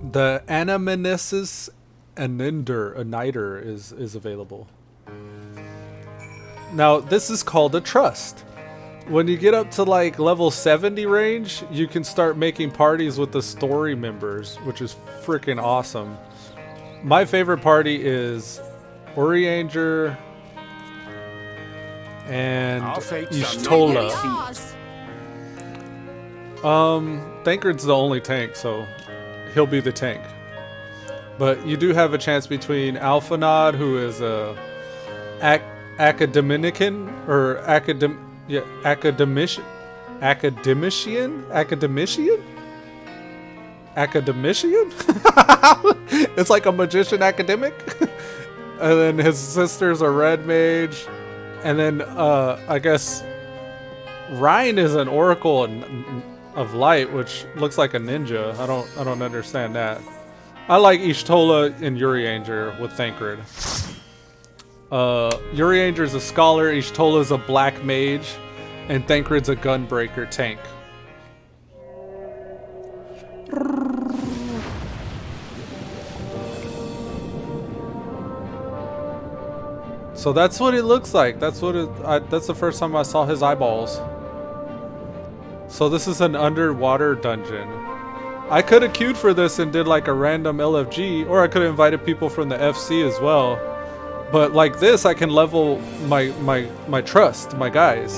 The Anamnesis Aniter is available. Now this is called a trust. When you get up to like level 70 range, you can start making parties with the story members, which is freaking awesome. My favorite party is Orianger and Y'shtola. Thancred's the only tank, so he'll be the tank. But you do have a chance between Alphanod, who is a academician or academician. It's like a magician academic. And then his sister's a red mage. And then I guess Ryan is an oracle of light, which looks like a ninja. I don't understand that. I like Y'shtola and Urianger with Thancred. Urianger's a scholar, Y'shtola's a black mage, and Thancred's a gunbreaker tank. So that's what it looks like. That's the first time I saw his eyeballs. So this is an underwater dungeon. I could have queued for this and did like a random LFG, or I could have invited people from the FC as well. But like this, I can level my trust, my guys.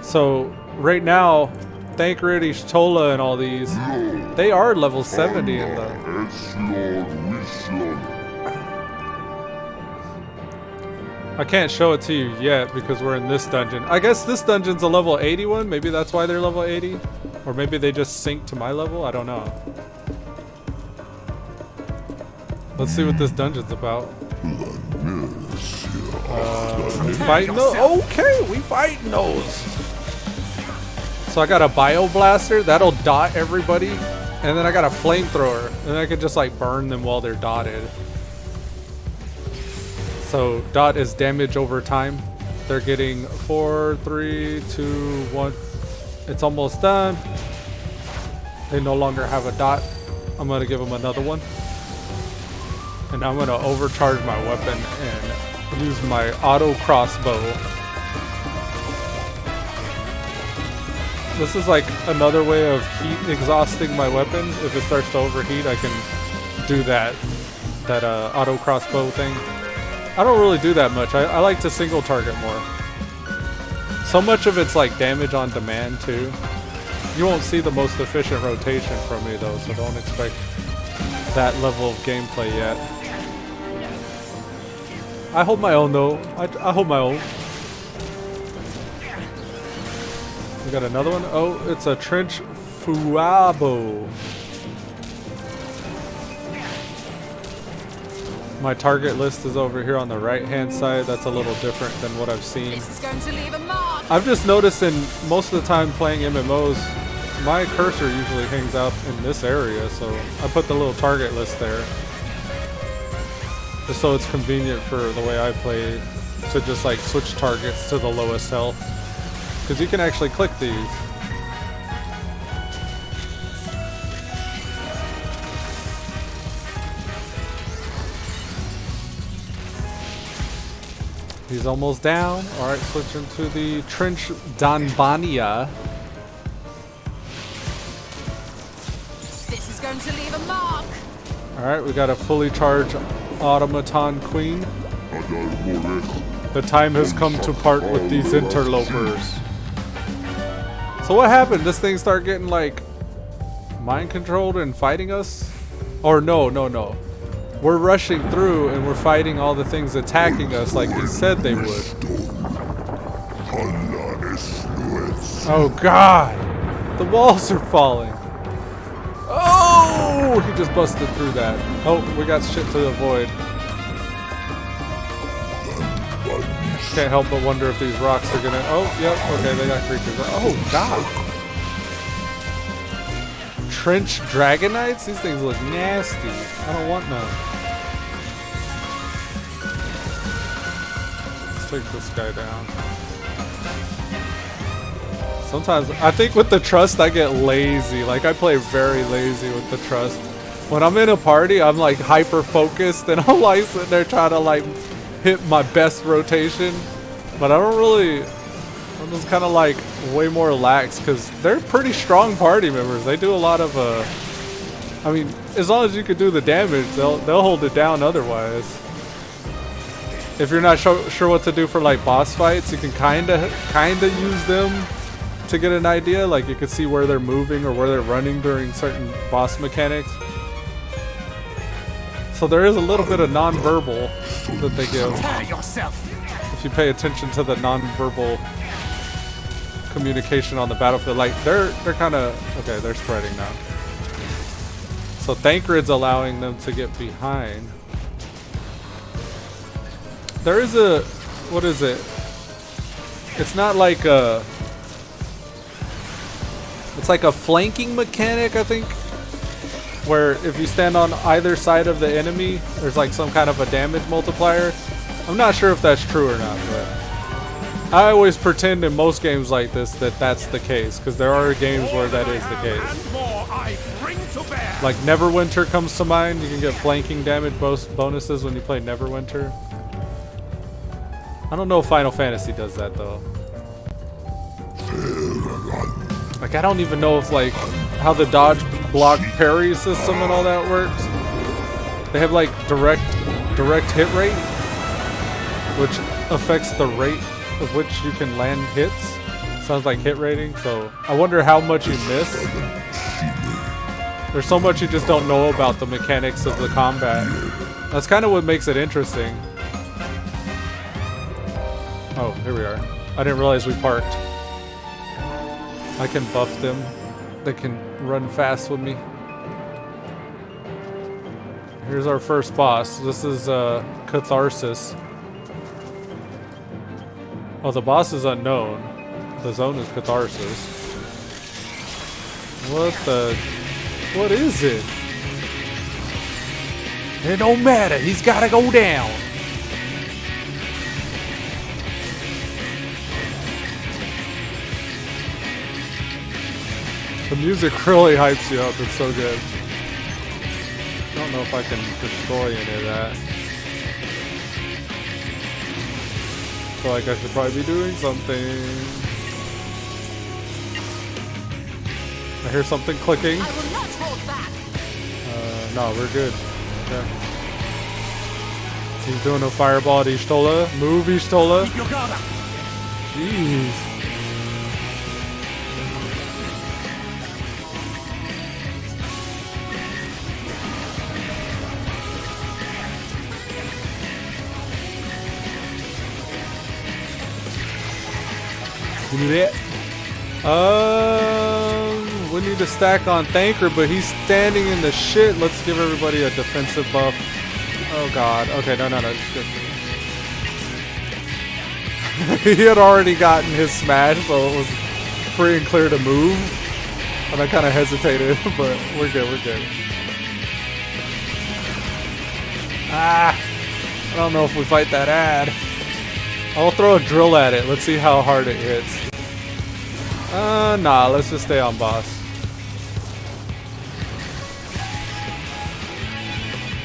So right now, Thancred, Y'shtola, and all these, they are level 70 in the... I can't show it to you yet because we're in this dungeon. I guess this dungeon's a level 81. Maybe that's why they're level 80. Or maybe they just sync to my level. I don't know. Let's see what this dungeon's about. We fighting those? Okay, we fighting those. So I got a bio blaster that'll dot everybody, and then I got a flamethrower, and I can just like burn them while they're dotted. So dot is damage over time. They're getting 4, 3, 2, 1. It's almost done. They no longer have a dot. I'm gonna give them another one. And I'm gonna overcharge my weapon and use my auto crossbow. This is like another way of heat exhausting my weapon. If it starts to overheat, I can do that auto crossbow thing. I don't really do that much. I like to single target more. So much of it's like damage on demand too. You won't see the most efficient rotation from me though, so don't expect that level of gameplay yet. I hold my own though. I hold my own. We got another one. Oh, it's a trench fuabo. My target list is over here on the right hand side. That's a little different than what I've seen. This is going to leave a mark. I've just noticed in most of the time playing MMOs, my cursor usually hangs out in this area, so I put the little target list there. Just so it's convenient for the way I play to just like switch targets to the lowest health. Because you can actually click these. He's almost down. Alright, switching to the Trench Danbania. This is going to leave a mark. Alright, we got a fully charged Automaton Queen. The time has come to part with these interlopers. So what happened? This thing started getting like mind controlled and fighting us? Or no. We're rushing through and we're fighting all the things attacking us like he said they would. Oh god! The walls are falling. Oh! He just busted through that. Oh, we got shit to avoid. Can't help but wonder if these rocks are gonna... Oh, yep, okay, they got creatures. Oh, god. Trench Dragonites? These things look nasty. I don't want none. Let's take this guy down. Sometimes, I think with the trust I get lazy. Like, I play very lazy with the trust. When I'm in a party, I'm like hyper focused and I'm like sitting there trying to like hit my best rotation. But I don't really, I'm just kind of like way more lax because they're pretty strong party members. They do a lot of, I mean, as long as you can do the damage, they'll hold it down otherwise. If you're not sure what to do for like boss fights, you can kinda use them to get an idea. Like you can see where they're moving or where they're running during certain boss mechanics. So there is a little bit of non-verbal that they give. If you pay attention to the non-verbal communication on the battlefield, like they're kind of okay. They're spreading now. So Thancred's allowing them to get behind. There is a, what is it? It's not like a, it's like a flanking mechanic, I think, where if you stand on either side of the enemy, there's like some kind of a damage multiplier. I'm not sure if that's true or not, but I always pretend in most games like this that that's the case, because there are games where that is the case. Like Neverwinter comes to mind. You can get flanking damage bonuses when you play Neverwinter. I don't know if Final Fantasy does that though. Like I don't even know if like how the dodge block parry system and all that works. They have like direct hit rate, which affects the rate of which you can land hits. Sounds like hit rating. So I wonder how much you miss. There's so much you just don't know about the mechanics of the combat. That's kind of what makes it interesting. Oh, here we are. I didn't realize we parked. I can buff them. They can run fast with me. Here's our first boss. This is Catharsis. Oh, the boss is unknown. The zone is Catharsis. What is it? It don't matter. He's gotta go down. The music really hypes you up. It's so good. I don't know if I can destroy any of that. I feel like I should probably be doing something. I hear something clicking. I will not hold back. No, we're good. Okay. He's doing a fireball at Ishtola. Move, Ishtola. Jeez. You do that? We need to stack on Thancred, but he's standing in the shit. Let's give everybody a defensive buff. Oh god. Okay, no. He had already gotten his smash, so it was free and clear to move. And I kind of hesitated, but we're good. I don't know if we fight that ad. I'll throw a drill at it. Let's see how hard it hits. Nah, let's just stay on boss.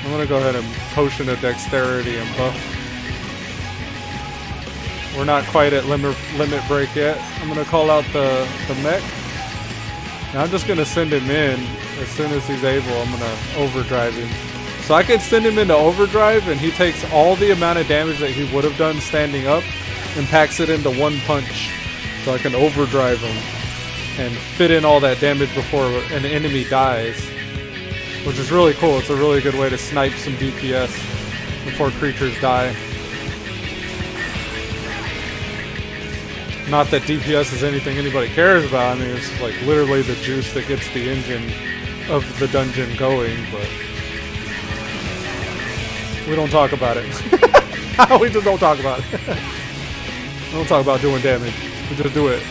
I'm gonna go ahead and potion of dexterity and buff. We're not quite at limit break yet. I'm gonna call out the mech. And I'm just gonna send him in as soon as he's able. I'm gonna overdrive him. So I can send him into overdrive and he takes all the amount of damage that he would have done standing up and packs it into one punch. So I can overdrive him and fit in all that damage before an enemy dies. Which is really cool. It's a really good way to snipe some DPS before creatures die. Not that DPS is anything anybody cares about. I mean, it's like literally the juice that gets the engine of the dungeon going, but we don't talk about it. We just don't talk about it. We don't talk about doing damage. We just do it.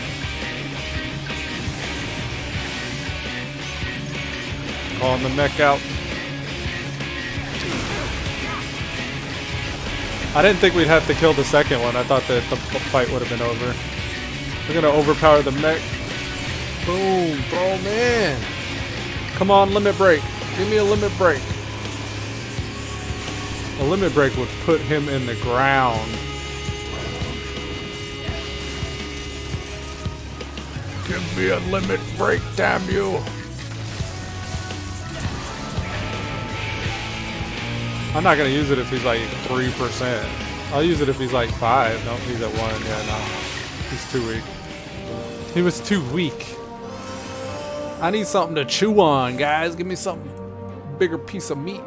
Calling the mech out. I didn't think we'd have to kill the second one. I thought that the fight would have been over. We're gonna overpower the mech. Boom, bro, man. Come on, limit break. Give me a limit break. A limit break would put him in the ground. Give me a limit break, damn you. I'm not gonna use it if he's like 3%. I'll use it if he's like 5. Nope, he's at 1. Yeah, no. He's too weak. He was too weak. I need something to chew on, guys. Give me something bigger piece of meat.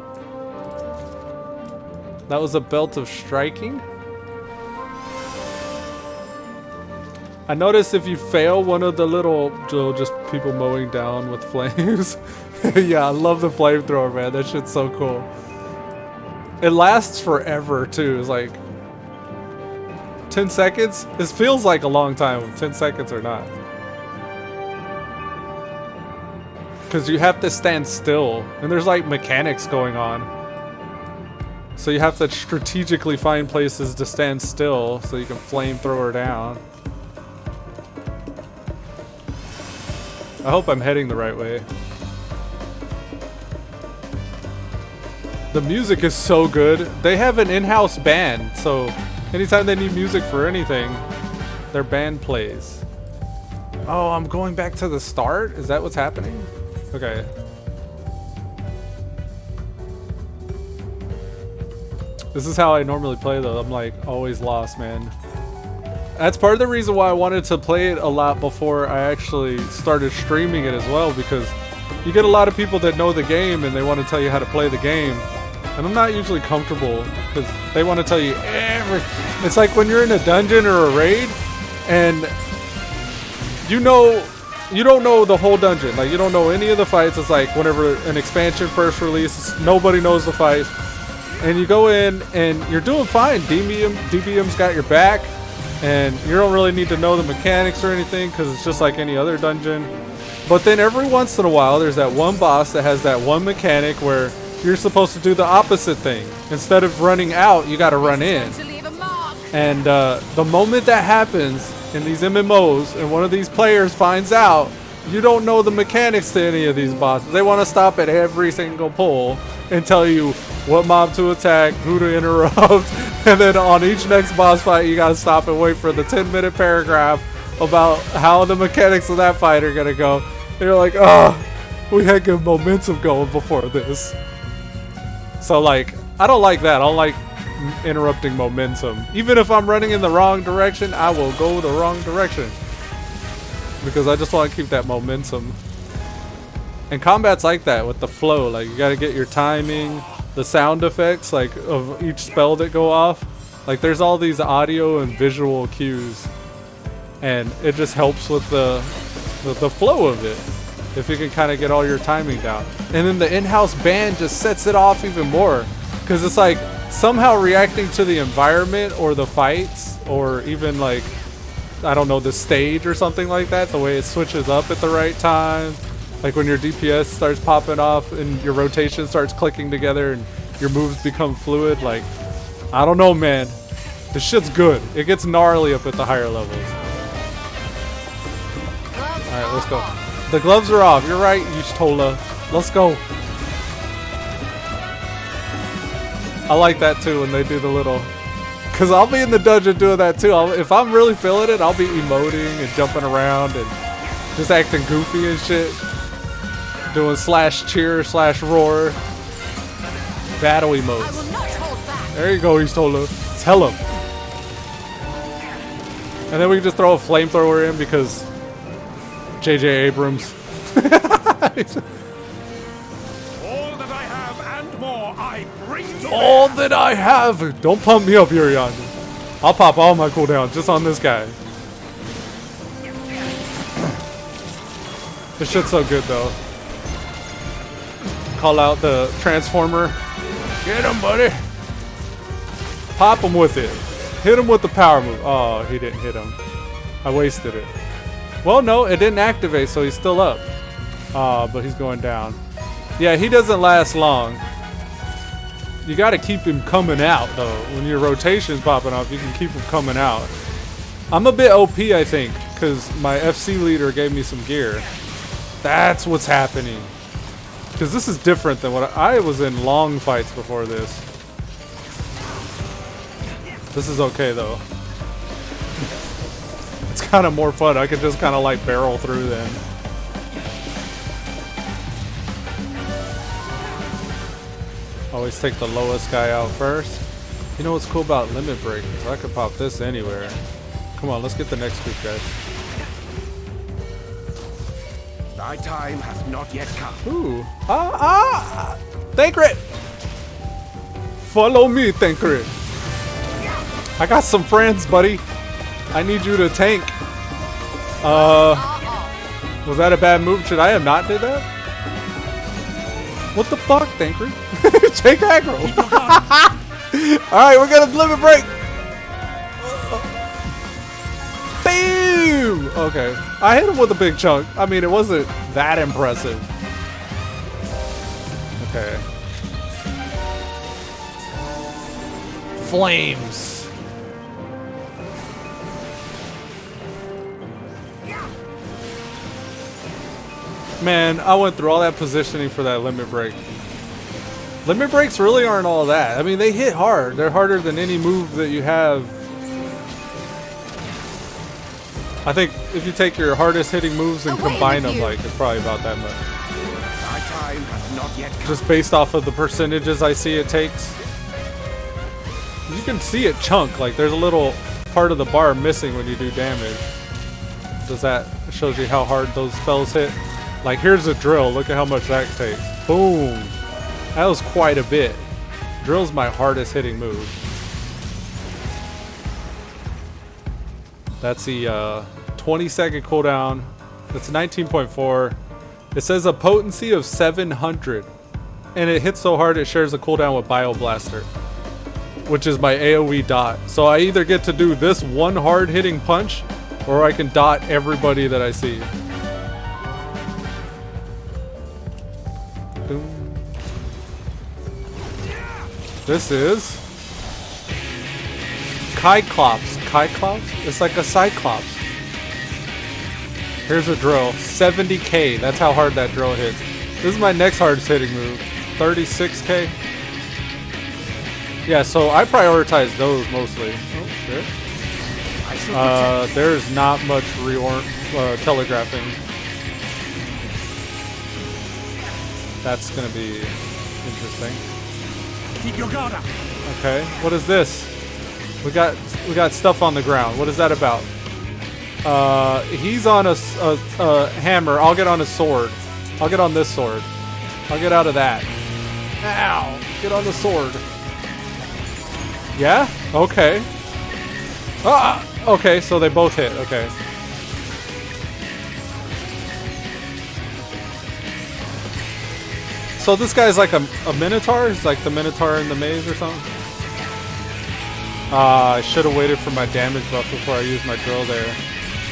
That was a belt of striking. I noticed if you fail one of the little just people mowing down with flames. Yeah, I love the flamethrower, man. That shit's so cool. It lasts forever too. It's like 10 seconds. This feels like a long time. 10 seconds or not. Because you have to stand still. And there's like mechanics going on. So you have to strategically find places to stand still so you can flamethrower down. I hope I'm heading the right way. The music is so good. They have an in-house band, so anytime they need music for anything, their band plays. Oh, I'm going back to the start? Is that what's happening? Okay. This is how I normally play though. I'm like always lost, man. That's part of the reason why I wanted to play it a lot before I actually started streaming it as well, because you get a lot of people that know the game and they want to tell you how to play the game. And I'm not usually comfortable because they want to tell you everything. It's like when you're in a dungeon or a raid and you don't know the whole dungeon. Like you don't know any of the fights. It's like whenever an expansion first releases, nobody knows the fight. And you go in and you're doing fine. DBM's got your back. And you don't really need to know the mechanics or anything because it's just like any other dungeon. But then every once in a while, there's that one boss that has that one mechanic where you're supposed to do the opposite thing. Instead of running out, you got to run in. And the moment that happens in these MMOs and one of these players finds out, you don't know the mechanics to any of these bosses. They want to stop at every single pull and tell you what mob to attack, who to interrupt, and then on each next boss fight you gotta stop and wait for the 10-minute paragraph about how the mechanics of that fight are gonna go. And you're like, oh, we had good momentum going before this. So like, I don't like that. I don't like interrupting momentum. Even if I'm running in the wrong direction, I will go the wrong direction. Because I just want to keep that momentum. And combat's like that with the flow. Like you gotta get your timing, the sound effects like of each spell that go off. Like there's all these audio and visual cues. And it just helps with the flow of it. If you can kind of get all your timing down. And then the in-house band just sets it off even more. Because it's like somehow reacting to the environment or the fights or even like, I don't know, the stage or something like that. The way it switches up at the right time. Like when your DPS starts popping off and your rotation starts clicking together and your moves become fluid. Like, I don't know, man. This shit's good. It gets gnarly up at the higher levels. Alright, let's go. The gloves are off. You're right, Y'shtola. Let's go. I like that too when they do the little... Because I'll be in the dungeon doing that too. If I'm really feeling it, I'll be emoting and jumping around and just acting goofy and shit. Doing /cheer /roar. Battle emotes. There you go, Y'shtola. Tell him. And then we can just throw a flamethrower in because J.J. Abrams. All that I have and more I bring to All that I have. Don't pump me up, Yurian. I'll pop all my cooldowns just on this guy. This shit's so good though. Call out the transformer. Get him, buddy. Pop him with it. Hit him with the power move. Oh, he didn't hit him. I wasted it. Well, no, it didn't activate, so he's still up. But he's going down. Yeah, he doesn't last long. You got to keep him coming out, though. When your rotation's popping up, you can keep him coming out. I'm a bit OP, I think, because my FC leader gave me some gear. That's what's happening. Because this is different than what I was in long fights before this. This is okay though. It's kind of more fun. I could just kind of like barrel through then. Always take the lowest guy out first. You know what's cool about limit break is I could pop this anywhere. Come on, let's get the next group, guys. Thy time has not yet come. Ooh. Thancred! Follow me, Thancred. I got some friends, buddy. I need you to tank. Was that a bad move? Should I have not did that? What the fuck, Thancred? Take aggro. Alright, we're gonna limit break. Boom! Okay. I hit him with a big chunk. I mean, it wasn't that impressive. Okay. Flames. Man, I went through all that positioning for that limit break. Limit breaks really aren't all that. I mean, they hit hard. They're harder than any move that you have. I think if you take your hardest hitting moves and combine them, like, it's probably about that much. Thy time has not yet come. Just based off of the percentages I see it takes. You can see it chunk. Like, there's a little part of the bar missing when you do damage. Does that shows you how hard those spells hit? Like, here's a drill. Look at how much that takes. Boom. That was quite a bit. Drill's my hardest hitting move. That's the 20-second cooldown. That's 19.4. It says a potency of 700. And it hits so hard it shares a cooldown with Bioblaster, which is my AoE dot. So I either get to do this one hard hitting punch, or I can dot everybody that I see. Boom. This is Cyclops. Cyclops? It's like a Cyclops. Here's a drill. 70k. That's how hard that drill hits. This is my next hardest hitting move. 36k. Yeah, so I prioritize those mostly. Oh, shit. There's not much telegraphing. That's gonna be interesting. Keep your guard up. Okay, what is this? We got stuff on the ground. What is that about? He's on a hammer. I'll get on a sword. I'll get on this sword. I'll get out of that. Ow! Get on the sword. Yeah? Okay. Ah! Okay, so they both hit. Okay. So this guy's like a minotaur? He's like the minotaur in the maze or something? I should have waited for my damage buff before I used my drill there.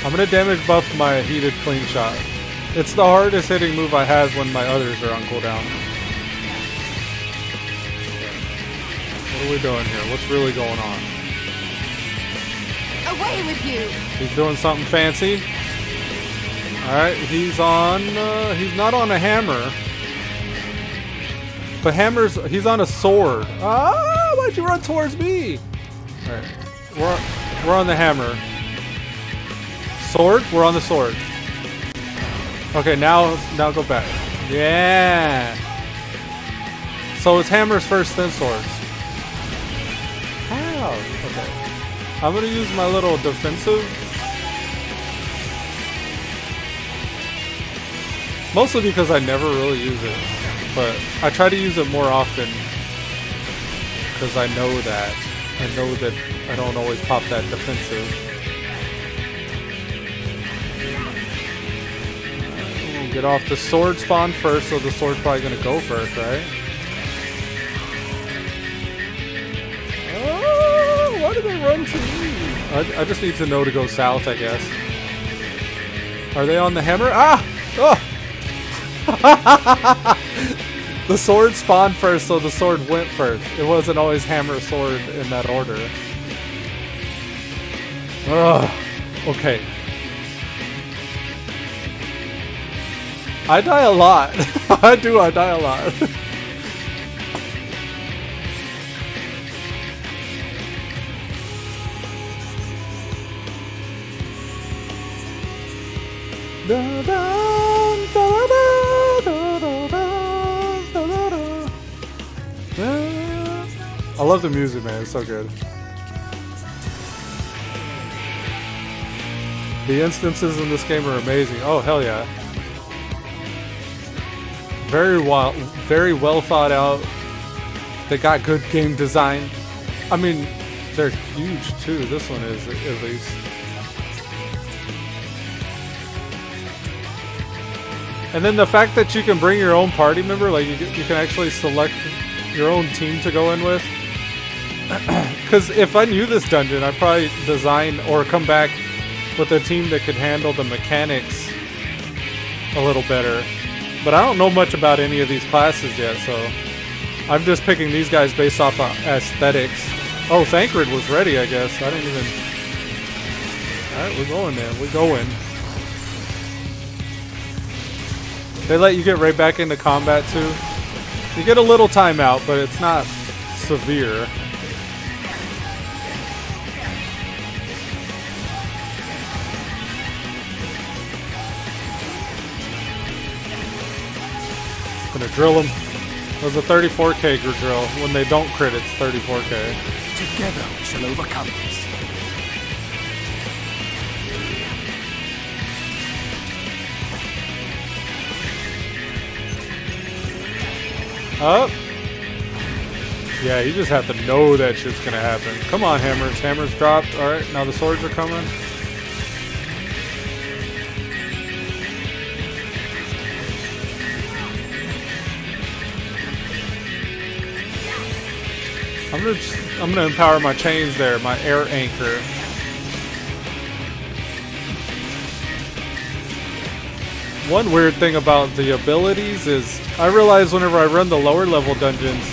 I'm going to damage buff my heated clean shot. It's the hardest hitting move I have when my others are on cooldown. What are we doing here? What's really going on? Away with you! He's doing something fancy. Alright, he's not on a hammer. But he's on a sword. Ah, why'd you run towards me? Alright, we're on the hammer. Sword? We're on the sword. Okay, now go back. Yeah. So it's hammers first, then swords. How? Okay. I'm gonna use my little defensive. Mostly because I never really use it. But I try to use it more often. Because I know that I don't always pop that defensive. We'll get off the sword spawn first, so the sword's probably gonna go first, right? Oh, why did they run to me? I just need to know to go south, I guess. Are they on the hammer? Ah! Oh! The sword spawned first, so the sword went first. It wasn't always hammer sword in that order. Ugh. Okay. I die a lot. I die a lot. I love the music, man. It's so good. The instances in this game are amazing. Oh, hell yeah. Very well thought out. They got good game design. I mean, they're huge too. This one is, at least. And then the fact that you can bring your own party member, like you can actually select your own team to go in with. Because if I knew this dungeon, I'd probably design or come back with a team that could handle the mechanics a little better. But I don't know much about any of these classes yet, so I'm just picking these guys based off of aesthetics. Oh, Thancred was ready, I guess. I didn't even... Alright, we're going then. We're going. They let you get right back into combat, too. You get a little timeout, but it's not severe. Gonna drill them. It was a 34k drill. When they don't crit, it's 34k. Together we shall overcome this. Up. Yeah, you just have to know that shit's gonna happen. Come on, hammers. Hammers dropped. Alright, now the swords are coming. I'm gonna empower my chains there, my air anchor. One weird thing about the abilities is I realize whenever I run the lower level dungeons,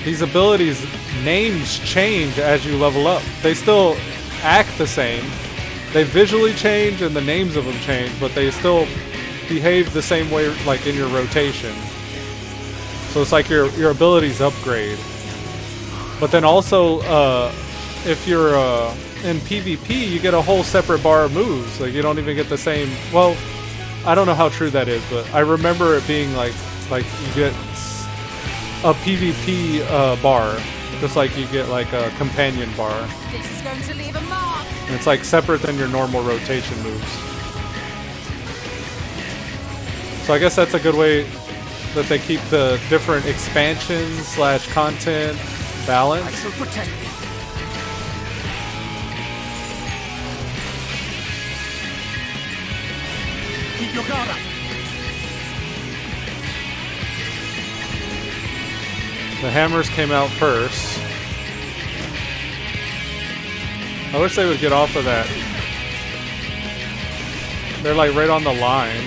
these abilities names change as you level up. They still act the same. They visually change and the names of them change, but they still behave the same way, like in your rotation. So it's like your abilities upgrade. But then also, if you're in PvP, you get a whole separate bar of moves. Like you don't even get the same. Well, I don't know how true that is, but I remember it being like you get a PvP bar, just like you get like a companion bar. This is going to leave a mark. And it's like separate than your normal rotation moves. So I guess that's a good way that they keep the different expansions / content balance. I shall protect you. Keep your guard up. The hammers came out first. I wish they would get off of that. They're like right on the line.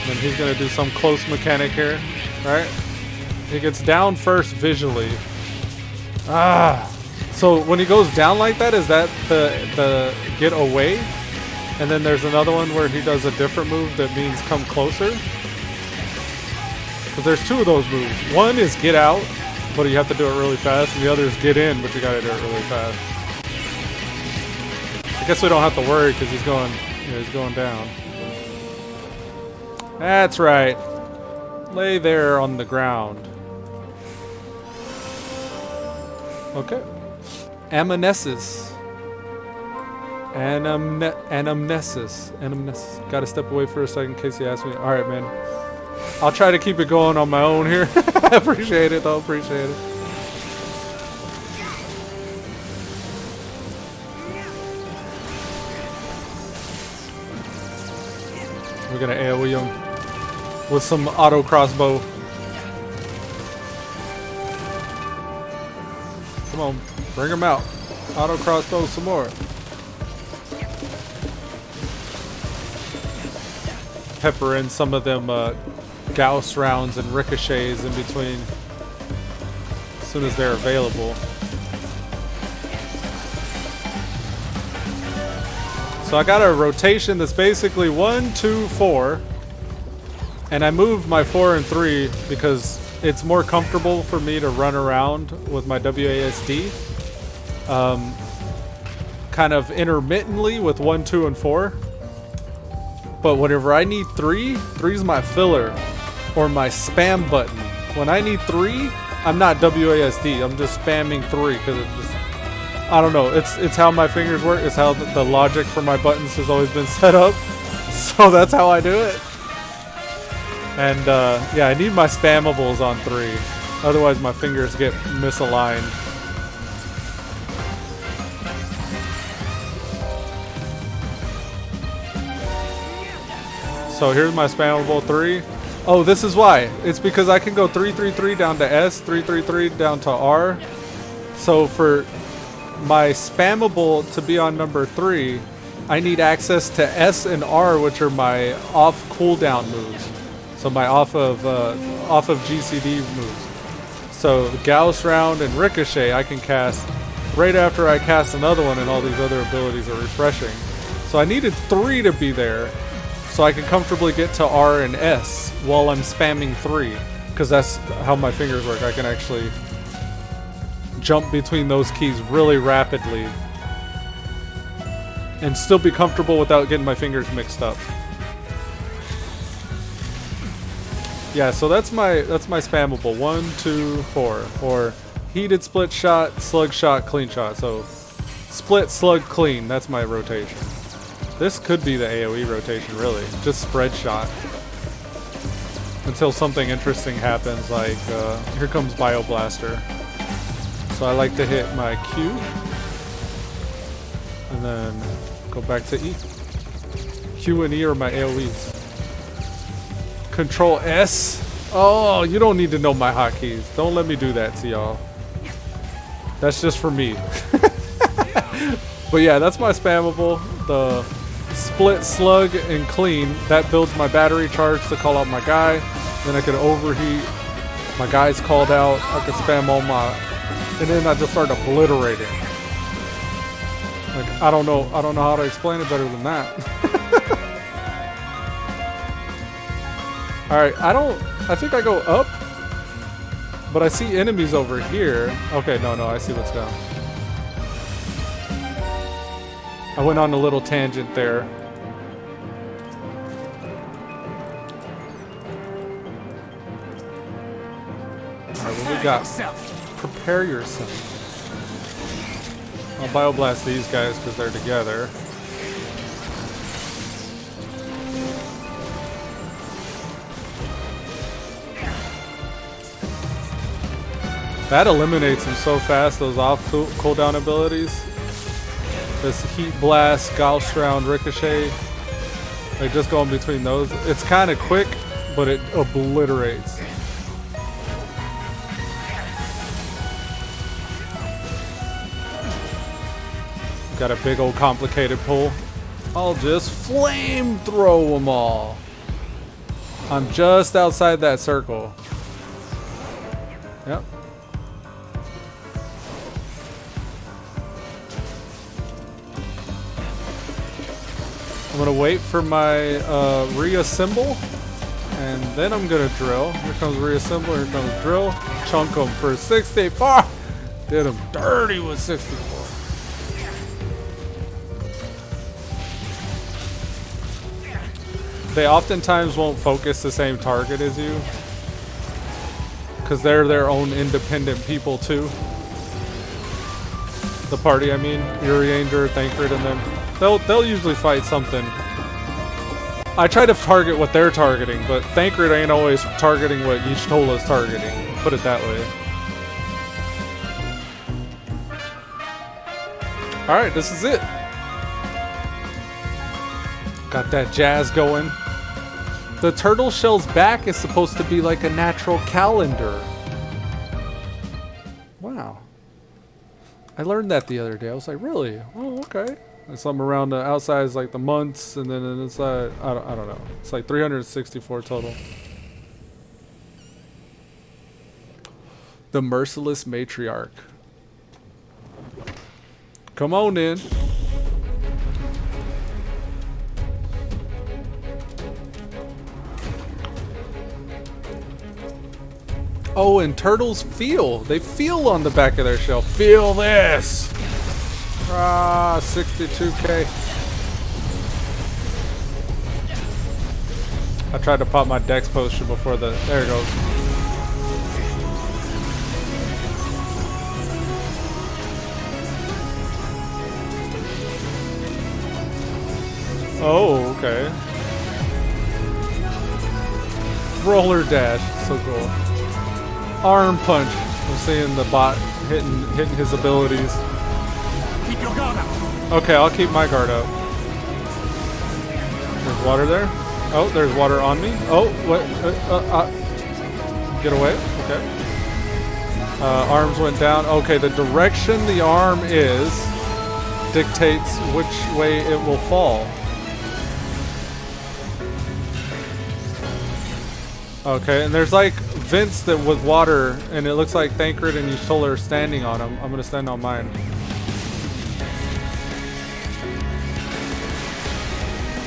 And he's gonna do some close mechanic here, right? He gets down first visually. So when he goes down like that, is that the get away? And then there's another one where he does a different move that means come closer. Because there's two of those moves. One is get out, but you have to do it really fast. And the other is get in, but you gotta do it really fast. I guess we don't have to worry because he's going down. That's right. Lay there on the ground. Okay. Amnesis. Anamnesis. Gotta step away for a second in case you ask me. Alright, man. I'll try to keep it going on my own here. I appreciate it, though. Appreciate it. We're gonna AoE him with some auto crossbow. Come on, bring him out. Auto crossbow some more. Pepper in some of them Gauss rounds and ricochets in between as soon as they're available. So I got a rotation that's basically 1, 2, 4. And I moved my 4 and 3 because it's more comfortable for me to run around with my WASD. Kind of intermittently with 1, 2, and 4. But whenever I need 3, 3 is my filler or my spam button. When I need 3, I'm not WASD. I'm just spamming 3 because it just, I don't know. It's how my fingers work. It's how the logic for my buttons has always been set up. So that's how I do it. And yeah, I need my spammables on 3. Otherwise my fingers get misaligned. So here's my spammable 3. Oh, this is why. It's because I can go 3, 3, 3 down to S, 3, 3, 3 down to R. So for my spammable to be on number 3, I need access to S and R, which are my off cooldown moves. So my off of GCD moves. So Gauss Round and Ricochet I can cast right after I cast another one, and all these other abilities are refreshing. So I needed 3 to be there so I can comfortably get to R and S while I'm spamming 3, because that's how my fingers work. I can actually jump between those keys really rapidly and still be comfortable without getting my fingers mixed up. Yeah, so that's my spammable 1, 2, 4, or heated split shot, slug shot, clean shot. So split, slug, clean. That's my rotation. This could be the AoE rotation, really. Just spread shot until something interesting happens, like here comes Bioblaster. So I like to hit my Q and then go back to E. Q and E are my AoEs. Control S. Oh, you don't need to know my hotkeys. Don't let me do that to y'all. That's just for me. But yeah, that's my spammable. The split, slug, and clean. That builds my battery charge to call out my guy. Then I can overheat. My guy's called out. I can spam all my... And then I just start obliterating. Like, I don't know how to explain it better than that. Alright, I think I go up, but I see enemies over here. Okay, no, I see what's going on. I went on a little tangent there. Alright, what we got? Prepare yourself. I'll bioblast these guys because they're together. That eliminates them so fast, those off cooldown abilities. This Heat Blast, Gauss Round, Ricochet. Like, just going between those. It's kind of quick, but it obliterates. Got a big old complicated pull. I'll just flame throw them all. I'm just outside that circle. Yep. I'm gonna wait for my reassemble, and then I'm gonna drill. Here comes reassemble, here comes drill. Chunk them for 64. Did them dirty with 64. They oftentimes won't focus the same target as you, because they're their own independent people too. The party, I mean, Urianger, Thancred, and them. They'll usually fight something. I try to target what they're targeting, but Thancred ain't always targeting what Y'shtola's targeting. Put it that way. Alright, this is it. Got that jazz going. The turtle shell's back is supposed to be like a natural calendar. Wow. I learned that the other day. I was like, really? Oh, okay. There's something around the outside is like the months, and then inside, I don't know. It's like 364 total. The Merciless Matriarch. Come on in. Oh, and turtles feel. They feel on the back of their shell. Feel this. Ah, 62k. I tried to pop my dex potion before the... There it goes. Oh, okay. Roller dash. So cool. Arm punch. I'm seeing the bot hitting his abilities. Keep your guard up. Okay, I'll keep my guard up. There's water there. Oh, there's water on me. Oh, what? Get away. Okay. Arms went down. Okay, the direction the arm is dictates which way it will fall. Okay, and there's like vents that with water, and it looks like Thancred and Y'shtola are standing on them. I'm gonna stand on mine.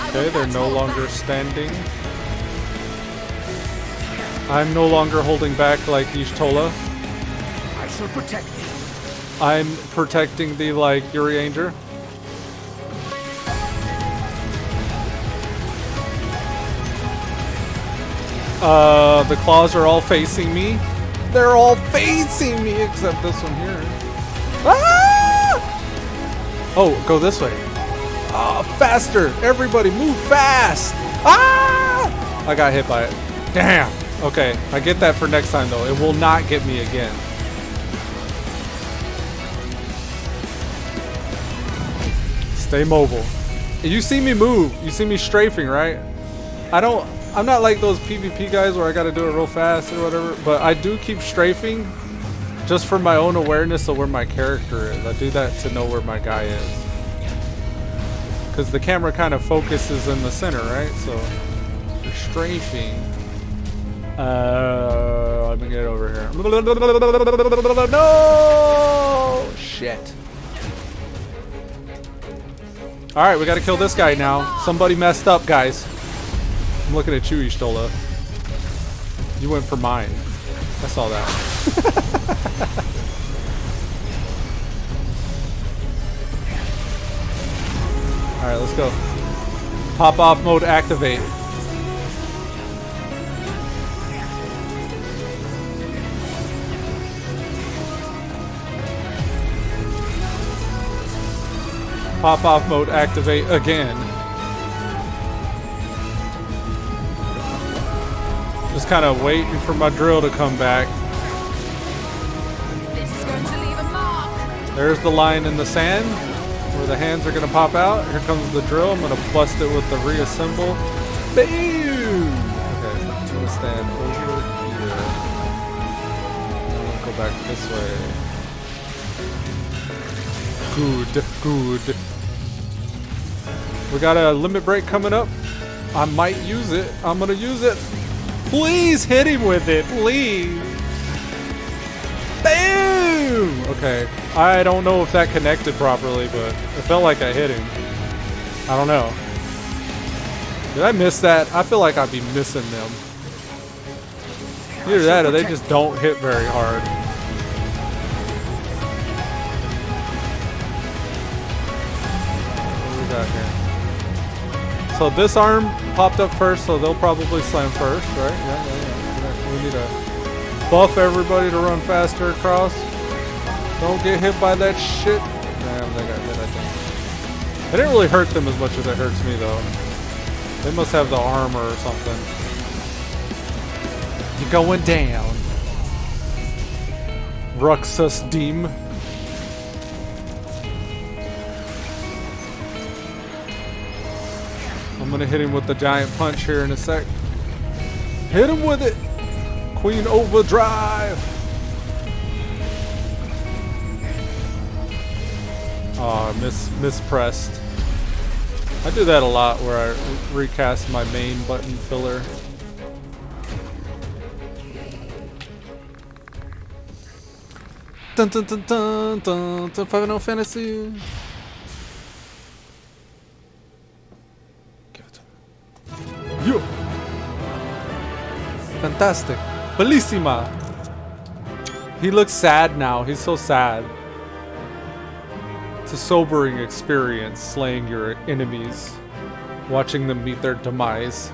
Okay, they're no longer standing. I'm no longer holding back like Y'shtola. I shall protect thee. I'm protecting thee like Urianger. The claws are all facing me. They're all facing me except this one here. Ah! Oh, go this way. Ah, faster! Everybody move fast! Ah! I got hit by it. Damn! Okay, I get that for next time though. It will not get me again. Stay mobile. You see me move. You see me strafing, right? I'm not like those PvP guys where I gotta do it real fast or whatever, but I do keep strafing just for my own awareness of where my character is. I do that to know where my guy is. Because the camera kind of focuses in the center, right? So you're strafing. Let me get over here. No! Shit. Alright, we gotta kill this guy now. Somebody messed up, guys. I'm looking at you, Y'shtola. You went for mine. I saw that. Alright, let's go. Pop off mode activate. Pop off mode activate again. Just kind of waiting for my drill to come back. This is going to leave a mark. There's the line in the sand where the hands are going to pop out. Here comes the drill. I'm going to bust it with the reassemble. Boom! Okay, I'm going to stand over here. I'm going to go back this way. Good, good. We got a limit break coming up. I might use it. I'm going to use it. Please hit him with it, please. Boom! Okay, I don't know if that connected properly, but it felt like I hit him. I don't know. Did I miss that? I feel like I'd be missing them. Either that or they just don't hit very hard. What do we got here? So this arm popped up first, so they'll probably slam first, right? Yeah. We need to buff everybody to run faster across. Don't get hit by that shit. Damn, they got hit, I think. It didn't really hurt them as much as it hurts me, though. They must have the armor or something. You're going down. Ruxus Deem. I'm gonna hit him with the giant punch here in a sec. Hit him with it! Queen Overdrive! Oh, mispressed. I do that a lot where I recast my main button filler. Dun dun dun dun dun dun. Final Fantasy. Yo! Fantastic! Bellissima! He looks sad now. He's so sad. It's a sobering experience, slaying your enemies, watching them meet their demise.